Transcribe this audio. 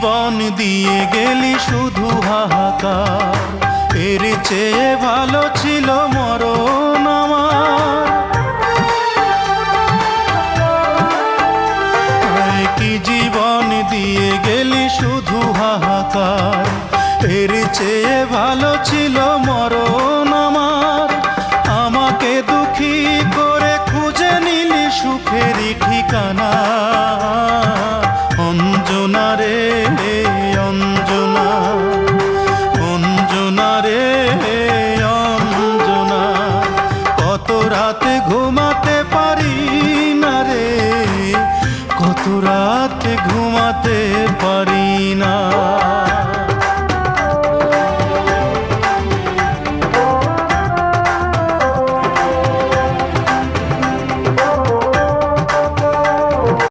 জীবন দিয়ে গেলি শুধু হাহাকার, এর চেয়ে ভালো ছিল মরণ আমার। কি জীবন দিয়ে গেলি শুধু হাহাকার, এর চেয়ে ভালো ছিল মরণ আমার। আমাকে দুঃখী করে খুঁজে নিলি সুখেরই ঠিকানা।